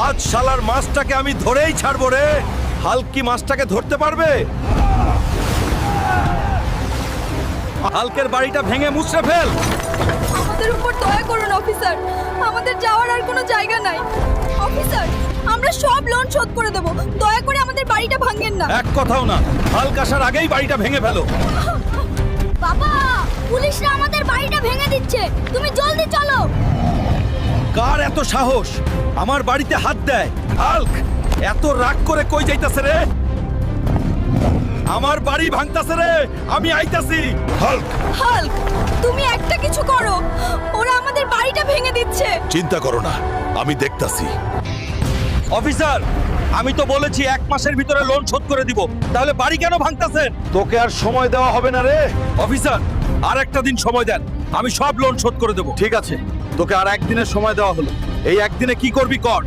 আজ শালার মাছটাকে আমি ধরেই ছাড়বো রে। হাল্ক কি মাছটাকে ধরতে পারবে? হাল্কের বাড়িটা ভেঙে মুছড়ে ফেল। আমাদের উপর দয়া করুন অফিসার, আমাদের যাওয়ার আর কোনো জায়গা নাই। অফিসার, আমরা সব লোন শোধ করে দেব, দয়া করে আমাদের বাড়িটা ভাঙেন না। এক কথাও না, হাল্ক আসার আগেই বাড়িটা ভেঙে ফেলো। বাবা, পুলিশরা আমাদের বাড়িটা ভেঙে দিচ্ছে, তুমি জলদি চলো। কার এত সাহস আমার বাড়িতে হাত দেয়? হাল্ক এত রাগ করে কই যাইতাছে রে? আমার বাড়ি ভাঙতাছে রে, আমি আইতাছি। হাল্ক হাল্ক, তুমি একটা কিছু করো, ওরা আমাদের বাড়িটা ভেঙে দিচ্ছে। চিন্তা করো না, আমি দেখতাছি। অফিসার, আমি তো বলেছি 1 মাসের ভিতরে লোন শোধ করে দিব, তাহলে বাড়ি কেন ভাঙতাছেন? তোকে আর সময় দেওয়া হবে না রে। অফিসার, আর একটা দিন সময় দেন, আমি সব লোন শোধ করে দেব। ঠিক আছে, তোকে আর একদিনের সময় দেওয়া হলো। এই একদিনে কি করবি কর।